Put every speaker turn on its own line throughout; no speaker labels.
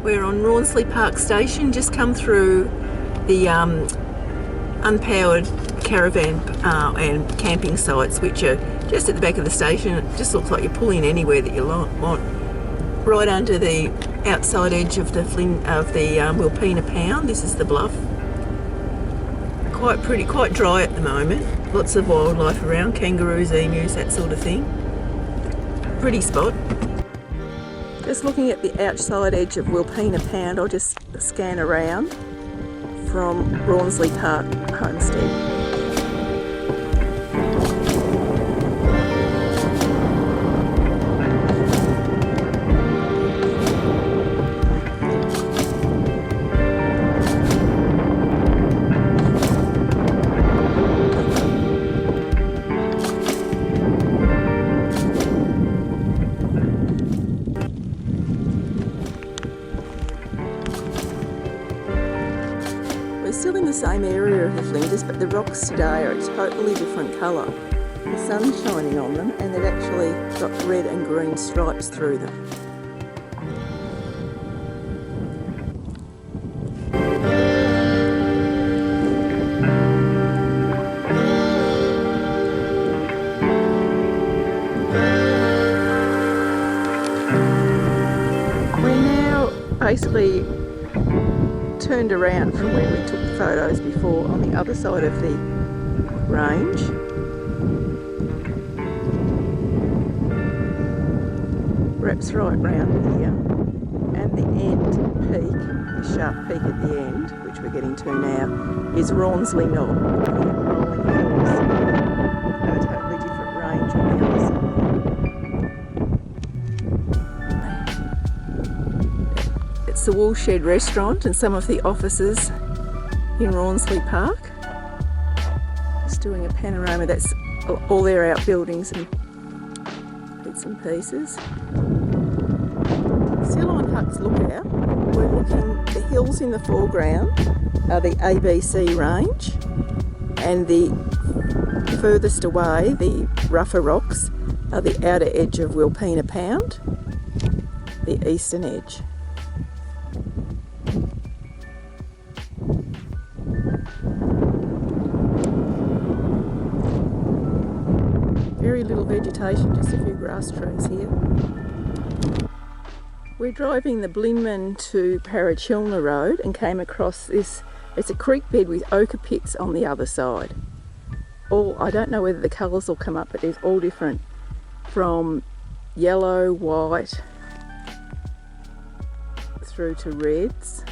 We're on Rawnsley Park Station, just come through the unpowered caravan and camping sites, which are just at the back of the station. It just looks like you pull in anywhere that you want. Right under the outside edge of the Wilpena Pound. This is the bluff. Quite pretty, quite dry at the moment. Lots of wildlife around, kangaroos, emus, that sort of thing. Pretty spot. Just looking at the outside edge of Wilpena Pound, I'll just scan around from Rawnsley Park Homestead. Still in the same area of the Flinders, but the rocks today are a totally different colour. The sun's shining on them and they've actually got red and green stripes through them. We're now basically turned around from where we took photos before on the other side of the range. Wraps right round here, and the end peak, the sharp peak at the end, which we're getting to now, is Rawnsley Knob, looking at rolling hills. Have a totally different range on the other side. It's the Woolshed restaurant and some of the offices in Rawnsley Park. Just doing a panorama. That's all their outbuildings and bits and pieces. Still on Hutt's Lookout. We're looking, the hills in the foreground are the ABC range, and the furthest away, the rougher rocks, are the outer edge of Wilpena Pound, the eastern edge. Very little vegetation, just a few grass trees here. We're driving the Blinman to Parachilna Road and came across this. It's a creek bed with ochre pits on the other side. I don't know whether the colours will come up, but there's all different, from yellow, white, through to reds.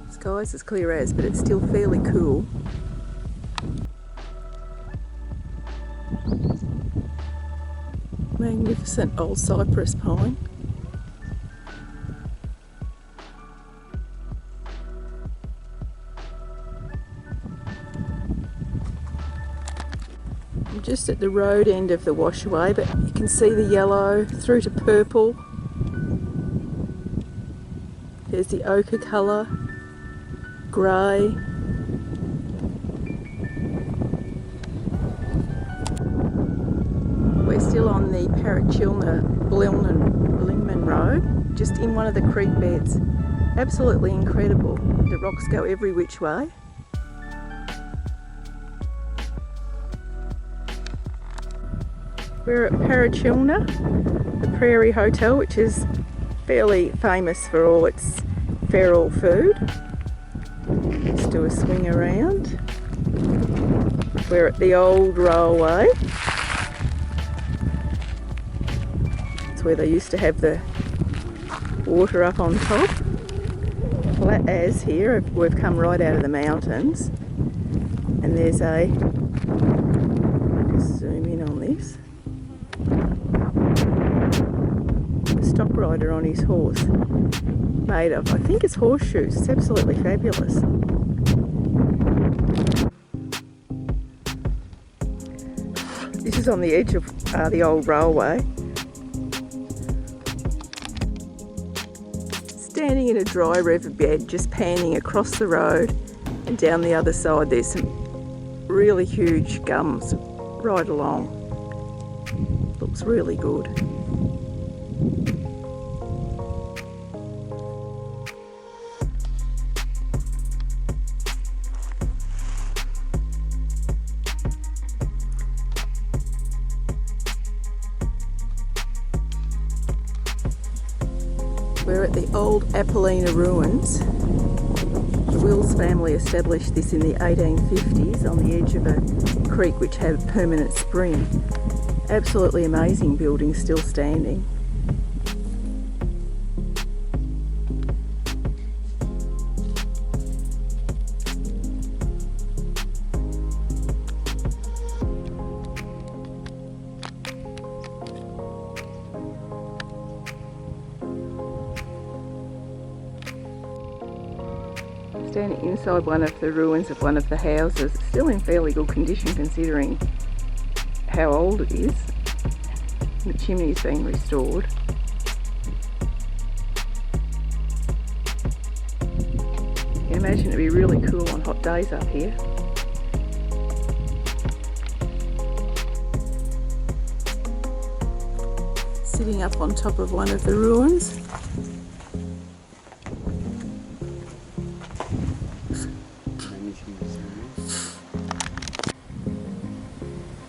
Sky's as clear as, but it's still fairly cool. Magnificent old cypress pine. I'm just at the road end of the washaway, but you can see the yellow through to purple. There's the ochre colour. Grey. We're still on the Parachilna Blinman Road, just in one of the creek beds. Absolutely incredible. The rocks go every which way. We're at Parachilna, the Prairie Hotel, which is fairly famous for all its feral food. Let's do a swing around. We're at the old railway. It's where they used to have the water up on top. Flat as here, we've come right out of the mountains. And there's a, just zoom in on this, a stock rider on his horse, made of, I think it's horseshoes. It's absolutely fabulous. This is on the edge of the old railway. Standing in a dry riverbed, just panning across the road, and down the other side there's some really huge gums right along. Looks really good. We're at the old Apollina ruins. The Wills family established this in the 1850s on the edge of a creek which had a permanent spring. Absolutely amazing building, still standing. Standing inside one of the ruins of one of the houses, still in fairly good condition considering how old it is. The chimney's been restored. You can imagine it'd be really cool on hot days up here. Sitting up on top of one of the ruins.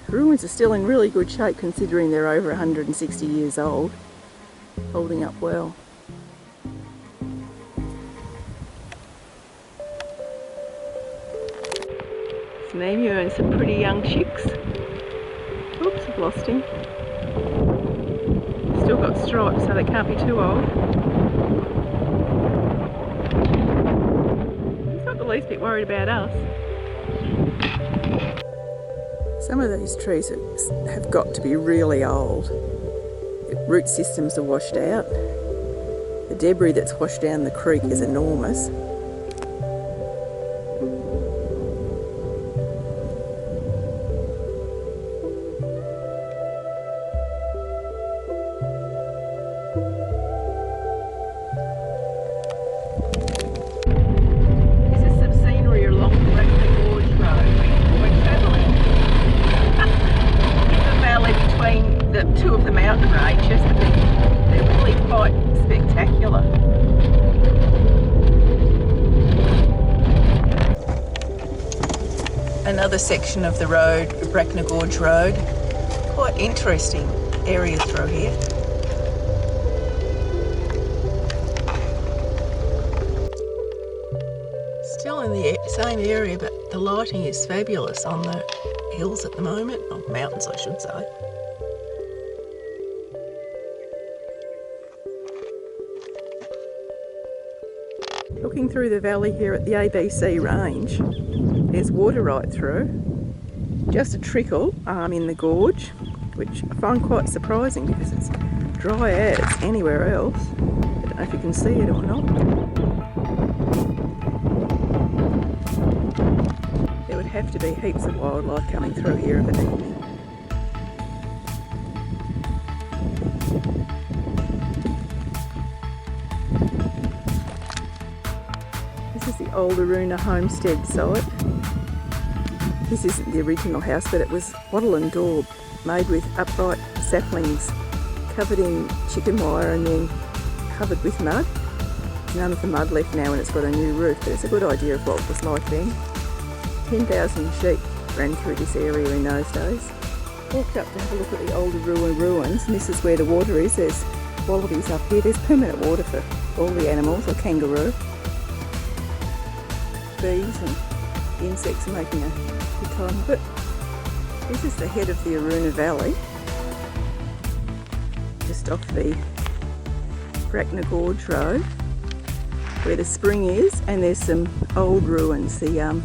The ruins are still in really good shape considering they're over 160 years old, holding up well. Some emu and some pretty young chicks. Oops, I've lost him. Still got stripes, so they can't be too old. He's not the least bit worried about us. Some of these trees have got to be really old. The root systems are washed out. The debris that's washed down the creek is enormous. This is some scenery along the Gorge Road. We're travelling the valley between the two of the mountain ranges. They're really quite spectacular. Another section of the road, Bracknell Gorge Road. Quite interesting area through here. Still in the same area, but the lighting is fabulous on the hills at the moment, or mountains I should say. Looking through the valley here at the ABC range, there's water right through, just a trickle in the gorge, which I find quite surprising because it's dry as anywhere else. I don't know if you can see it or not. There would have to be heaps of wildlife coming through here of an evening. This is the old Aruna homestead site. This isn't the original house, but it was wattle and daub, made with upright saplings, covered in chicken wire and then covered with mud. There's none of the mud left now and it's got a new roof, but it's a good idea of what it was like then. 10,000 sheep ran through this area in those days. Walked up to have a look at the older ruins, and this is where the water is. There's wallabies up here. There's permanent water for all the animals, or kangaroo. Bees and insects are making a good time of it. This is the head of the Aruna Valley, just off the Bracknell Gorge Road, where the spring is, and there's some old ruins, the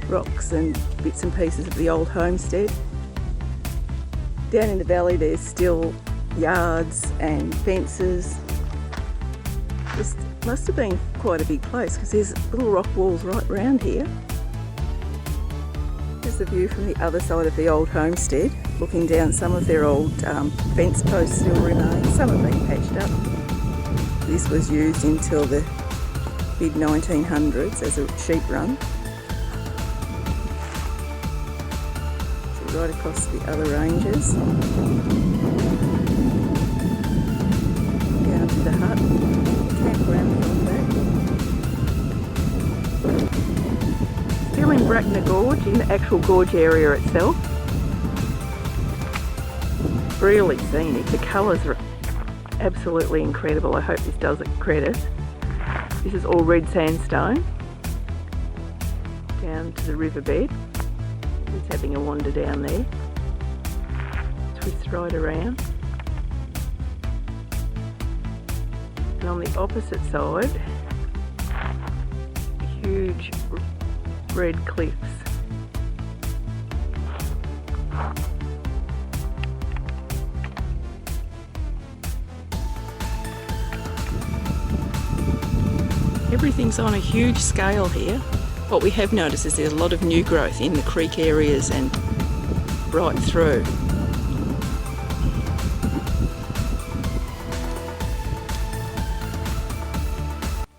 rocks and bits and pieces of the old homestead. Down in the valley there's still yards and fences. This must have been quite a big place because there's little rock walls right around here. There's a view from the other side of the old homestead, looking down. Some of their old fence posts still remain, some have been patched up. This was used until the mid-1900s as a sheep run. So right across the other ranges. Down to the hut, campground beyond that. Still in Bracknell Gorge, in the actual gorge area itself. Really scenic. The colours are absolutely incredible. I hope this does it credit. This is all red sandstone. Down to the riverbed. Just having a wander down there. Twist right around. And on the opposite side, huge red cliffs. Everything's on a huge scale here. What we have noticed is there's a lot of new growth in the creek areas and right through.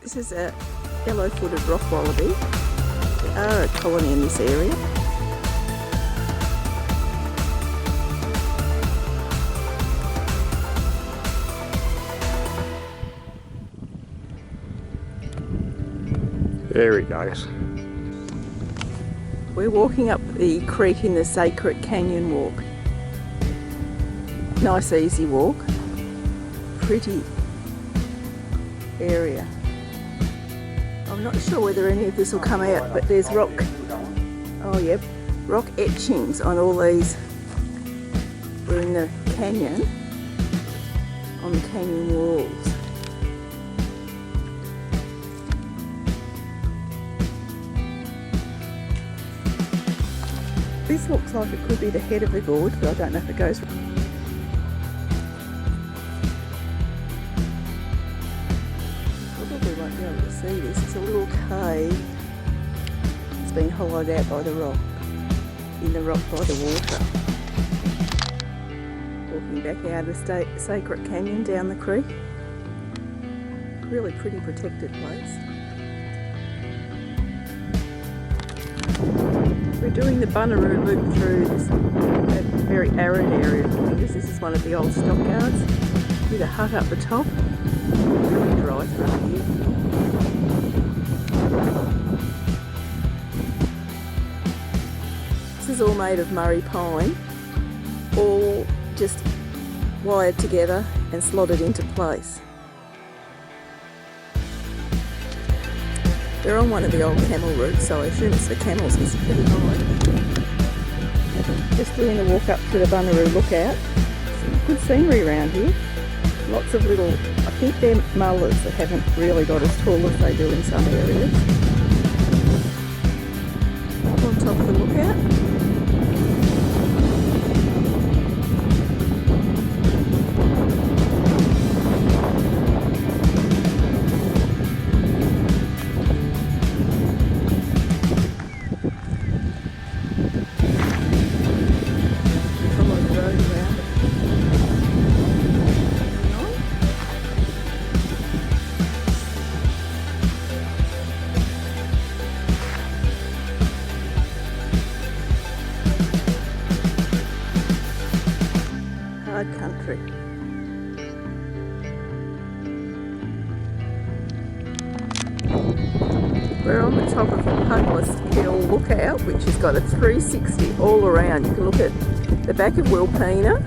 This is a yellow-footed rock wallaby. There are a colony in this area.
There he goes.
We're walking up the creek in the Sacred Canyon Walk. Nice easy walk. Pretty area. I'm not sure whether any of this will come out, but there's rock etchings on all these. We're in the canyon, on the canyon walls. This looks like it could be the head of the gorge, but I don't know if it goes. Probably won't be able to see this. It's a little cave. It's been hollowed out by the rock, in the rock by the water. Walking back out of the Sacred Canyon down the creek. Really pretty protected place. We're doing the Bunaroo loop through this very arid area of Flinders. This is one of the old stockyards with a hut up the top. Really dry through here. This is all made of Murray pine, all just wired together and slotted into place. We're on one of the old camel routes, so I assume it's for camels because it's pretty high. Just doing a walk up to the Bunaroo lookout. Some good scenery around here. Lots of little, I think they're mullers that haven't really got as tall as they do in some areas. On top of the lookout. Country. We're on the top of the Pungless Hill lookout, which has got a 360 all around. You can look at the back of Wilpena,